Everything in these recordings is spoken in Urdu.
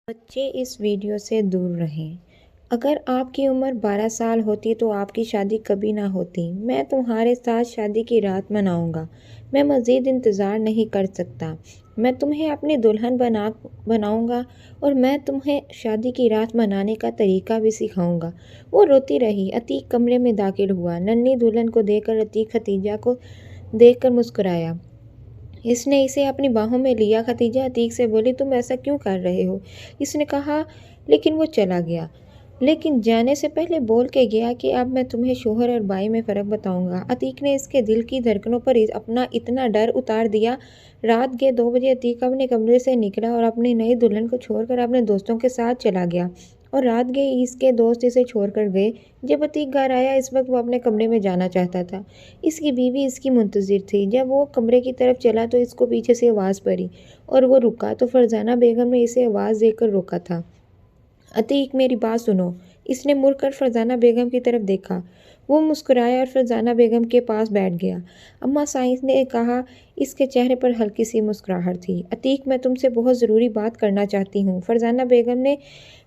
بچے اس ویڈیو سے دور رہیں۔ اگر آپ کی عمر 12 سال ہوتی تو آپ کی شادی کبھی نہ ہوتی۔ میں تمہارے ساتھ شادی کی رات مناؤں گا۔ میں مزید انتظار نہیں کر سکتا۔ میں تمہیں اپنی دلہن بناؤں گا اور میں تمہیں شادی کی رات منانے کا طریقہ بھی سکھاؤں گا۔ وہ روتی رہی۔ عتیق کمرے میں داخل ہوا۔ ننھی دلہن کو دیکھ کر عتیق ختیجہ کو دیکھ کر مسکرایا۔ اس نے اسے اپنی باہوں میں لیا۔ ختیجہ عتیق سے بولی، تم ایسا کیوں کر رہے ہو؟ اس نے کہا، لیکن وہ چلا گیا۔ لیکن جانے سے پہلے بول کے گیا کہ اب میں تمہیں شوہر اور بھائی میں فرق بتاؤں گا۔ عتیق نے اس کے دل کی دھڑکنوں پر اپنا اتنا ڈر اتار دیا۔ رات کے 2 بجے عتیق اپنے کمرے سے نکلا اور اپنی نئی دلہن کو چھوڑ کر اپنے دوستوں کے ساتھ چلا گیا اور رات گئے اس کے دوست اسے چھوڑ کر گئے۔ جب عتیق گھر آیا اس وقت وہ اپنے کمرے میں جانا چاہتا تھا۔ اس کی بیوی اس کی منتظر تھی۔ جب وہ کمرے کی طرف چلا تو اس کو پیچھے سے آواز پڑی اور وہ رکا تو فرزانہ بیگم نے اسے آواز دے کر روکا تھا۔ عتیق، میری بات سنو۔ اس نے مڑ کر فرزانہ بیگم کی طرف دیکھا۔ وہ مسکرایا اور فرزانہ بیگم کے پاس بیٹھ گیا۔ اماں سائنس نے کہا۔ اس کے چہرے پر ہلکی سی مسکراہٹ تھی۔ عتیق، میں تم سے بہت ضروری بات کرنا چاہتی ہوں، فرزانہ بیگم نے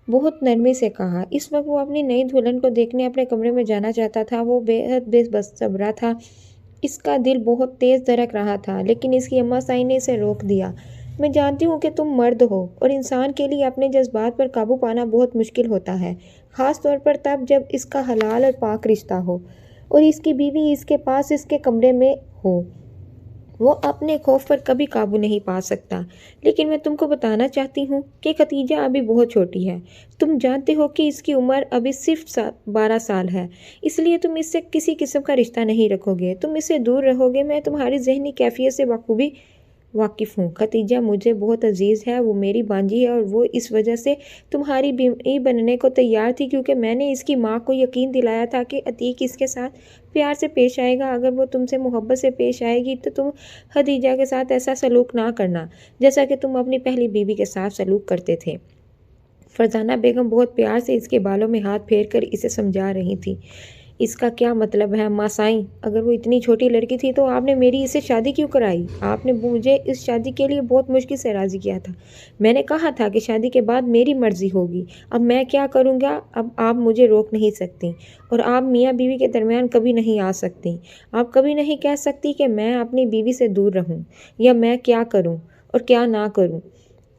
بہت نرمی سے کہا۔ اس وقت وہ اپنی نئی دلہن کو دیکھنے اپنے کمرے میں جانا چاہتا تھا۔ وہ بے حد بے صبرا تھا۔ اس کا دل بہت تیز دھڑک رہا تھا لیکن اس کی اماں سائن نے اسے روک دیا۔ میں جانتی ہوں کہ تم مرد ہو اور انسان کے لیے اپنے جذبات پر قابو پانا بہت مشکل ہوتا ہے، خاص طور پر تب جب اس کا حلال اور پاک رشتہ ہو اور اس کی بیوی اس کے پاس اس کے کمرے میں ہو۔ وہ اپنے خوف پر کبھی قابو نہیں پا سکتا۔ لیکن میں تم کو بتانا چاہتی ہوں کہ ختیجہ ابھی بہت چھوٹی ہے۔ تم جانتے ہو کہ اس کی عمر ابھی صرف 12 سال ہے، اس لیے تم اس سے کسی قسم کا رشتہ نہیں رکھو گے، تم اس سے دور رہو گے۔ میں تمہاری ذہنی کیفیت سے بخوبی واقف ہوں۔ ختیجہ مجھے بہت عزیز ہے، وہ میری بانجی ہے اور وہ اس وجہ سے تمہاری بیوی بننے کو تیار تھی کیونکہ میں نے اس کی ماں کو یقین دلایا تھا کہ عتیق اس کے ساتھ پیار سے پیش آئے گا۔ اگر وہ تم سے محبت سے پیش آئے گی تو تم خدیجہ کے ساتھ ایسا سلوک نہ کرنا جیسا کہ تم اپنی پہلی بیوی کے ساتھ سلوک کرتے تھے۔ فرزانہ بیگم بہت پیار سے اس کے بالوں میں ہاتھ پھیر کر اسے سمجھا رہی تھی۔ اس کا کیا مطلب ہے اماں سائیں؟ اگر وہ اتنی چھوٹی لڑکی تھی تو آپ نے میری اسے شادی کیوں کرائی؟ آپ نے مجھے اس شادی کے لیے بہت مشکل سے راضی کیا تھا۔ میں نے کہا تھا کہ شادی کے بعد میری مرضی ہوگی۔ اب میں کیا کروں گا؟ اب آپ مجھے روک نہیں سکتی اور آپ میاں بیوی کے درمیان کبھی نہیں آ سکتی۔ آپ کبھی نہیں کہہ سکتی کہ میں اپنی بیوی سے دور رہوں یا میں کیا کروں اور کیا نہ کروں۔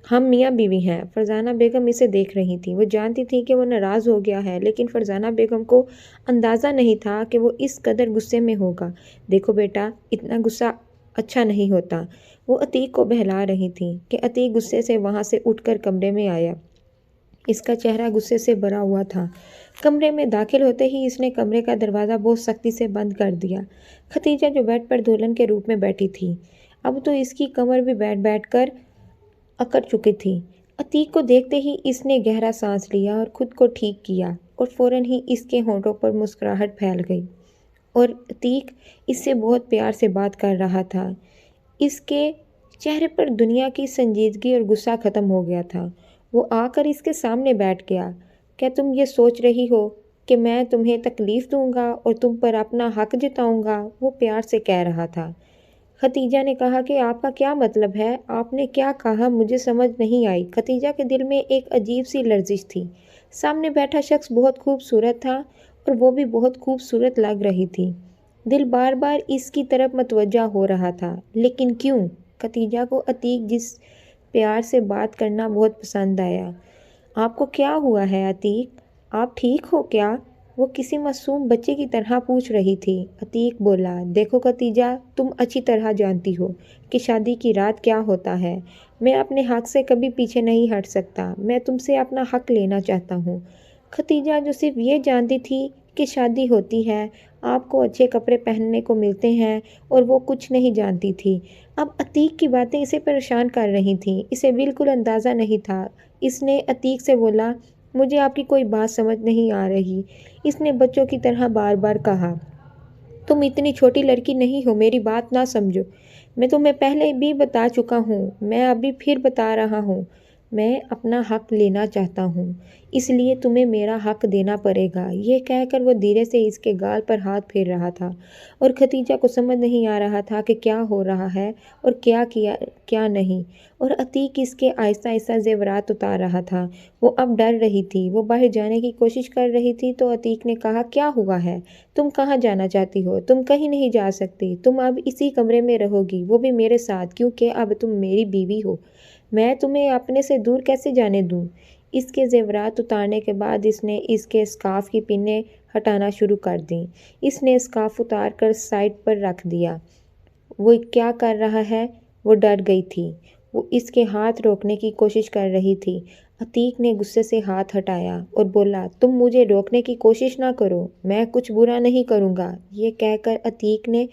ہم میاں بیوی ہیں۔ فرزانہ بیگم اسے دیکھ رہی تھی۔ وہ جانتی تھی کہ وہ ناراض ہو گیا ہے لیکن فرزانہ بیگم کو اندازہ نہیں تھا کہ وہ اس قدر غصے میں ہوگا۔ دیکھو بیٹا، اتنا غصہ اچھا نہیں ہوتا، وہ عتیق کو بہلا رہی تھی کہ عتیق غصے سے وہاں سے اٹھ کر کمرے میں آیا۔ اس کا چہرہ غصے سے بھرا ہوا تھا۔ کمرے میں داخل ہوتے ہی اس نے کمرے کا دروازہ بہت سختی سے بند کر دیا۔ ختیجہ جو بیڈ پر دلہن کے روپ میں بیٹھی تھی، اب تو اس کی کمر بھی بیٹھ بیٹھ کر اکڑ چکی تھی۔ عتیق کو دیکھتے ہی اس نے گہرا سانس لیا اور خود کو ٹھیک کیا اور فوراً ہی اس کے ہونٹوں پر مسکراہٹ پھیل گئی اور عتیق اس سے بہت پیار سے بات کر رہا تھا۔ اس کے چہرے پر دنیا کی سنجیدگی اور غصہ ختم ہو گیا تھا۔ وہ آ کر اس کے سامنے بیٹھ گیا۔ کیا تم یہ سوچ رہی ہو کہ میں تمہیں تکلیف دوں گا اور تم پر اپنا حق جتاؤں گا؟ وہ پیار سے کہہ رہا تھا۔ ختیجہ نے کہا کہ آپ کا کیا مطلب ہے؟ آپ نے کیا کہا؟ مجھے سمجھ نہیں آئی۔ ختیجہ کے دل میں ایک عجیب سی لرزش تھی۔ سامنے بیٹھا شخص بہت خوبصورت تھا اور وہ بھی بہت خوبصورت لگ رہی تھی۔ دل بار بار اس کی طرف متوجہ ہو رہا تھا، لیکن کیوں؟ ختیجہ کو عتیق جس پیار سے بات کرنا بہت پسند آیا۔ آپ کو کیا ہوا ہے عتیق؟ آپ ٹھیک ہو کیا؟ وہ کسی معصوم بچے کی طرح پوچھ رہی تھی۔ عتیق بولا، دیکھو ختیجہ، تم اچھی طرح جانتی ہو کہ شادی کی رات کیا ہوتا ہے۔ میں اپنے حق سے کبھی پیچھے نہیں ہٹ سکتا۔ میں تم سے اپنا حق لینا چاہتا ہوں۔ ختیجہ جو صرف یہ جانتی تھی کہ شادی ہوتی ہے، آپ کو اچھے کپڑے پہننے کو ملتے ہیں اور وہ کچھ نہیں جانتی تھی۔ اب عتیق کی باتیں اسے پریشان کر رہی تھیں۔ اسے بالکل اندازہ نہیں تھا۔ اس نے عتیق سے بولا، مجھے آپ کی کوئی بات سمجھ نہیں آ رہی۔ اس نے بچوں کی طرح بار بار کہا، تم اتنی چھوٹی لڑکی نہیں ہو، میری بات نہ سمجھو۔ میں تمہیں پہلے بھی بتا چکا ہوں، میں ابھی پھر بتا رہا ہوں، میں اپنا حق لینا چاہتا ہوں، اس لیے تمہیں میرا حق دینا پڑے گا۔ یہ کہہ کر وہ دھیرے سے اس کے گال پر ہاتھ پھیر رہا تھا اور ختیجہ کو سمجھ نہیں آ رہا تھا کہ کیا ہو رہا ہے اور کیا نہیں، اور عتیق اس کے آہستہ آہستہ زیورات اتار رہا تھا۔ وہ اب ڈر رہی تھی، وہ باہر جانے کی کوشش کر رہی تھی تو عتیق نے کہا، کیا ہوا ہے؟ تم کہاں جانا چاہتی ہو؟ تم کہیں نہیں جا سکتی، تم اب اسی کمرے میں رہو گی، وہ بھی میرے ساتھ، کیونکہ اب تم میری بیوی ہو۔ میں تمہیں اپنے سے دور کیسے جانے دوں؟ اس کے زیورات اتارنے کے بعد اس نے اس کے اسکارف کی پنیں ہٹانا شروع کر دیں۔ اس نے اسکارف اتار کر سائڈ پر رکھ دیا۔ وہ کیا کر رہا ہے؟ وہ ڈر گئی تھی۔ وہ اس کے ہاتھ روکنے کی کوشش کر رہی تھی۔ عتیق نے غصے سے ہاتھ ہٹایا اور بولا، تم مجھے روکنے کی کوشش نہ کرو، میں کچھ برا نہیں کروں گا۔ یہ کہہ کر عتیق نے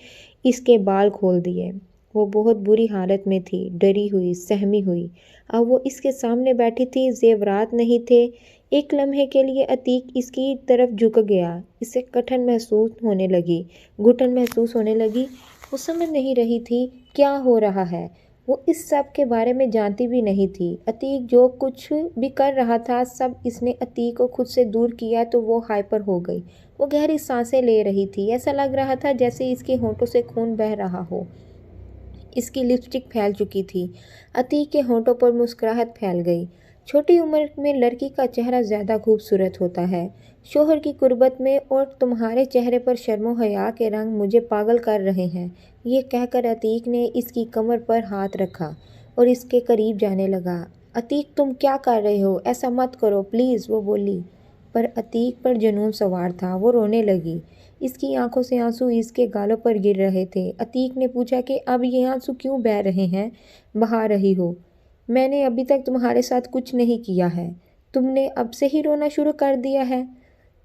اس کے بال کھول دیے۔ وہ بہت بری حالت میں تھی، ڈری ہوئی، سہمی ہوئی۔ اب وہ اس کے سامنے بیٹھی تھی، زیورات نہیں تھے۔ ایک لمحے کے لیے عتیق اس کی طرف جھک گیا۔ اسے گھٹن محسوس ہونے لگی۔ وہ سمجھ نہیں رہی تھی کیا ہو رہا ہے۔ وہ اس سب کے بارے میں جانتی بھی نہیں تھی۔ عتیق جو کچھ بھی کر رہا تھا، سب اس نے عتیق کو خود سے دور کیا تو وہ ہائپر ہو گئی۔ وہ گہری سانسیں لے رہی تھی، ایسا لگ رہا تھا جیسے اس کے ہونٹوں سے خون بہہ رہا ہو۔ اس کی لپسٹک پھیل چکی تھی۔ عتیق کے ہونٹوں پر مسکراہٹ پھیل گئی۔ چھوٹی عمر میں لڑکی کا چہرہ زیادہ خوبصورت ہوتا ہے۔ شوہر کی قربت میں، اور تمہارے چہرے پر شرم و حیا کے رنگ مجھے پاگل کر رہے ہیں۔ یہ کہہ کر عتیق نے اس کی کمر پر ہاتھ رکھا اور اس کے قریب جانے لگا۔ عتیق تم کیا کر رہے ہو؟ ایسا مت کرو پلیز، وہ بولی۔ پر عتیق پر جنون سوار تھا، وہ رونے لگی۔ اس کی آنکھوں سے آنسو اس کے گالوں پر گر رہے تھے۔ عتیق نے پوچھا کہ اب یہ آنسو کیوں بہہ رہے ہیں؟ بہا رہی ہو؟ میں نے ابھی تک تمہارے ساتھ کچھ نہیں کیا ہے، تم نے اب سے ہی رونا شروع کر دیا ہے؟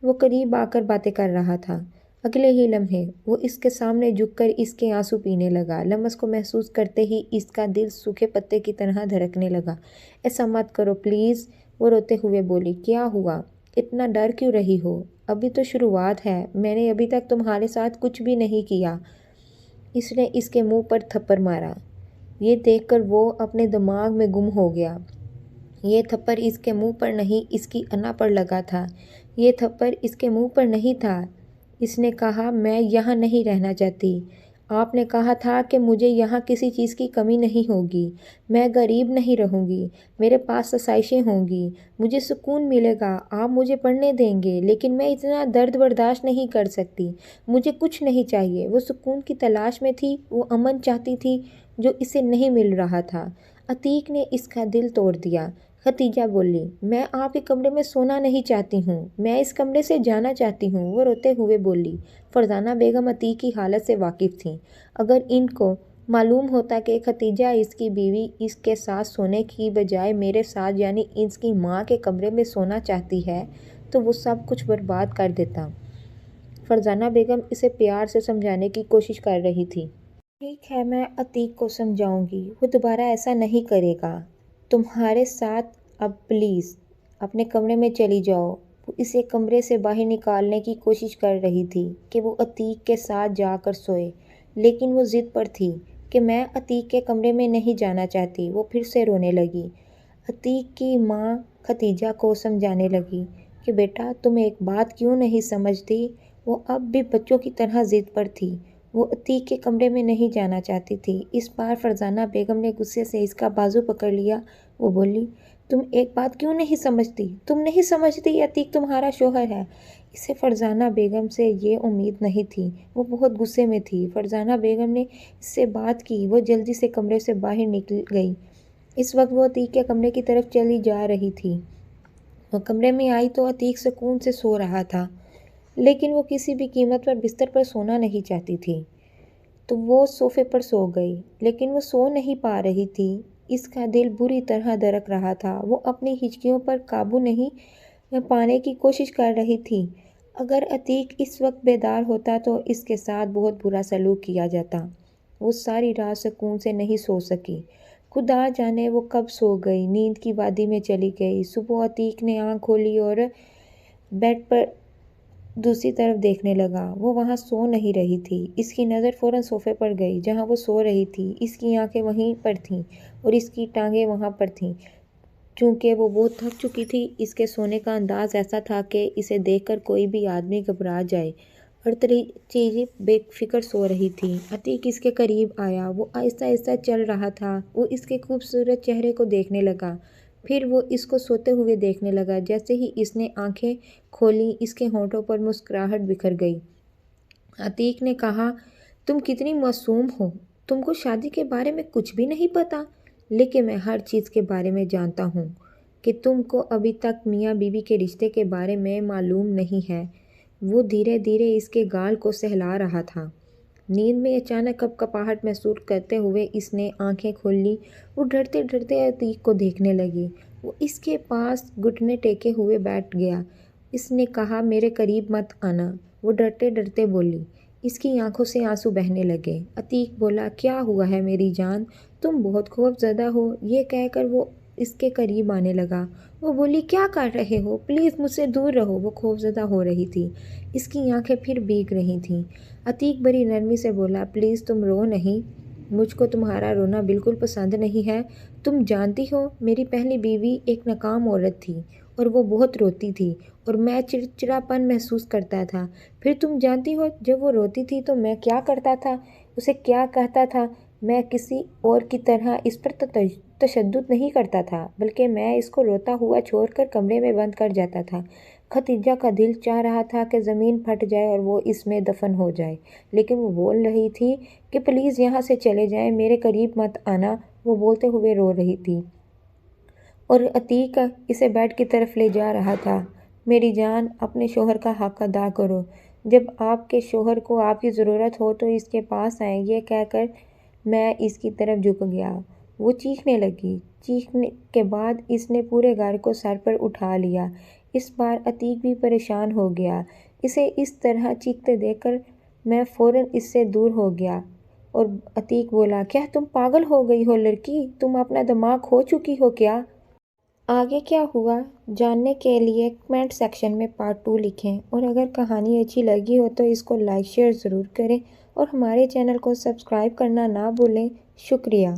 وہ قریب آ کر باتیں کر رہا تھا۔ اگلے ہی لمحے وہ اس کے سامنے جھک کر اس کے آنسو پینے لگا۔ لمس کو محسوس کرتے ہی اس کا دل سوکھے پتے کی طرح دھڑکنے لگا۔ ایسا مت کرو پلیز، وہ روتے ہوئے بولی۔ کیا ہوا؟ اتنا ڈر کیوں رہی ہو؟ ابھی تو شروعات ہے، میں نے ابھی تک تمہارے ساتھ کچھ بھی نہیں کیا۔ اس نے اس کے منہ پر تھپڑ مارا۔ یہ دیکھ کر وہ اپنے دماغ میں گم ہو گیا۔ یہ تھپڑ اس کے منہ پر نہیں، اس کی انا پر لگا تھا۔ یہ تھپڑ اس کے منہ پر نہیں تھا۔ اس نے کہا، میں یہاں نہیں رہنا چاہتی۔ آپ نے کہا تھا کہ مجھے یہاں کسی چیز کی کمی نہیں ہوگی، میں غریب نہیں رہوں گی، میرے پاس آسائشیں ہوں گی، مجھے سکون ملے گا، آپ مجھے پڑھنے دیں گے، لیکن میں اتنا درد برداشت نہیں کر سکتی، مجھے کچھ نہیں چاہیے۔ وہ سکون کی تلاش میں تھی، وہ امن چاہتی تھی جو اسے نہیں مل رہا تھا۔ عتیق نے اس کا دل توڑ دیا۔ ختیجہ بولی، میں آپ کے کمرے میں سونا نہیں چاہتی ہوں، میں اس کمرے سے جانا چاہتی ہوں، وہ روتے ہوئے بولی۔ فرزانہ بیگم عتیق کی حالت سے واقف تھیں۔ اگر ان کو معلوم ہوتا کہ ختیجہ اس کی بیوی اس کے ساتھ سونے کی بجائے میرے ساتھ یعنی اس کی ماں کے کمرے میں سونا چاہتی ہے تو وہ سب کچھ برباد کر دیتا۔ فرزانہ بیگم اسے پیار سے سمجھانے کی کوشش کر رہی تھی۔ ٹھیک ہے، میں عتیق کو سمجھاؤں گی، وہ دوبارہ ایسا نہیں کرے گا۔ تمہارے ساتھ اب پلیز اپنے کمرے میں چلی جاؤ۔ وہ اسے کمرے سے باہر نکالنے کی کوشش کر رہی تھی کہ وہ عتیق کے ساتھ جا کر سوئے، لیکن وہ ضد پر تھی کہ میں عتیق کے کمرے میں نہیں جانا چاہتی۔ وہ پھر سے رونے لگی۔ عتیق کی ماں ختیجہ کو سمجھانے لگی کہ بیٹا تم ایک بات کیوں نہیں سمجھتی؟ وہ اب بھی بچوں کی طرح ضد پر تھی۔ وہ عتیق کے کمرے میں نہیں جانا چاہتی تھی۔ اس بار فرزانہ بیگم نے غصے سے اس کا بازو پکڑ لیا۔ وہ بولی، تم ایک بات کیوں نہیں سمجھتی؟ تم نہیں سمجھتی عتیق تمہارا شوہر ہے؟ اسے فرزانہ بیگم سے یہ امید نہیں تھی۔ وہ بہت غصے میں تھی۔ فرزانہ بیگم نے اس سے بات کی۔ وہ جلدی سے کمرے سے باہر نکل گئی۔ اس وقت وہ عتیق کے کمرے کی طرف چلی جا رہی تھی۔ وہ کمرے میں آئی تو عتیق سکون سے سو رہا تھا، لیکن وہ کسی بھی قیمت پر بستر پر سونا نہیں چاہتی تھی، تو وہ صوفے پر سو گئی، لیکن وہ سو نہیں پا رہی تھی۔ اس کا دل بری طرح دھڑک رہا تھا۔ وہ اپنی ہچکیوں پر قابو نہیں پانے کی کوشش کر رہی تھی۔ اگر عتیق اس وقت بیدار ہوتا تو اس کے ساتھ بہت برا سلوک کیا جاتا۔ وہ ساری رات سکون سے نہیں سو سکی۔ خدا جانے وہ کب سو گئی، نیند کی وادی میں چلی گئی۔ صبح عتیق نے آنکھ کھولی اور بیڈ پر دوسری طرف دیکھنے لگا۔ وہ وہاں سو نہیں رہی تھی۔ اس کی نظر فوراً صوفے پر گئی جہاں وہ سو رہی تھی۔ اس کی آنکھیں وہیں پر تھیں اور اس کی ٹانگیں وہاں پر تھیں۔ چونکہ وہ بہت تھک چکی تھی، اس کے سونے کا انداز ایسا تھا کہ اسے دیکھ کر کوئی بھی آدمی گھبرا جائے، اور چیزیں بے فکر سو رہی تھی۔ عتیق اس کے قریب آیا، وہ آہستہ آہستہ چل رہا تھا، وہ اس کے خوبصورت چہرے کو دیکھنے لگا، پھر وہ اس کو سوتے ہوئے دیکھنے لگا۔ جیسے ہی اس نے آنکھیں کھولیں، اس کے ہونٹوں پر مسکراہٹ بکھر گئی۔ عتیق نے کہا، تم کتنی معصوم ہو، تم کو شادی کے بارے میں کچھ بھی نہیں پتا، لیکن میں ہر چیز کے بارے میں جانتا ہوں کہ تم کو ابھی تک میاں بیوی کے رشتے کے بارے میں معلوم نہیں ہے۔ وہ دھیرے دھیرے اس کے گال کو سہلا رہا تھا۔ نیند میں اچانک کپکپاہٹ محسوس کرتے ہوئے اس نے آنکھیں کھول لیں۔ وہ ڈرتے ڈرتے عتیق کو دیکھنے لگی۔ وہ اس کے پاس گھٹنے ٹیکے ہوئے بیٹھ گیا۔ اس نے کہا، میرے قریب مت آنا، وہ ڈرتے ڈرتے بولی۔ اس کی آنکھوں سے آنسو بہنے لگے۔ عتیق بولا، کیا ہوا ہے میری جان، تم بہت خوف زدہ ہو۔ یہ کہہ کر وہ اس کے قریب آنے لگا۔ وہ بولی، کیا کر رہے ہو، پلیز مجھ سے دور رہو۔ وہ خوف زدہ ہو رہی تھی، اس کی آنکھیں پھر بھیگ رہی تھیں۔ عتیق بڑی نرمی سے بولا، پلیز تم رو نہیں، مجھ کو تمہارا رونا بالکل پسند نہیں ہے۔ تم جانتی ہو، میری پہلی بیوی ایک ناکام عورت تھی اور وہ بہت روتی تھی اور میں چڑچڑاپن محسوس کرتا تھا۔ پھر تم جانتی ہو، جب وہ روتی تھی تو میں کیا کرتا تھا، اسے کیا کہتا تھا۔ میں کسی اور کی طرح اس پر تشدد نہیں کرتا تھا، بلکہ میں اس کو روتا ہوا چھوڑ کر کمرے میں بند کر جاتا تھا۔ ختیجہ کا دل چاہ رہا تھا کہ زمین پھٹ جائے اور وہ اس میں دفن ہو جائے، لیکن وہ بول رہی تھی کہ پلیز یہاں سے چلے جائیں، میرے قریب مت آنا۔ وہ بولتے ہوئے رو رہی تھی اور عتیق اسے بیڈ کی طرف لے جا رہا تھا۔ میری جان، اپنے شوہر کا حق ادا کرو، جب آپ کے شوہر کو آپ کی ضرورت ہو تو اس کے پاس آئیں۔ یہ کہہ کر میں اس کی طرف جھک گیا۔ وہ چیخنے لگی۔ چیخنے کے بعد اس نے پورے گھر کو سر پر اٹھا لیا۔ اس بار عتیق بھی پریشان ہو گیا۔ اسے اس طرح چیختے دیکھ کر میں فوراً اس سے دور ہو گیا اور عتیق بولا، کیا تم پاگل ہو گئی ہو لڑکی، تم اپنا دماغ کھو چکی ہو کیا؟ آگے کیا ہوا جاننے کے لیے کمنٹ سیکشن میں پارٹ 2 لکھیں، اور اگر کہانی اچھی لگی ہو تو اس کو لائک شیئر ضرور کریں اور ہمارے چینل کو سبسکرائب کرنا نہ بھولیں۔ شکریہ۔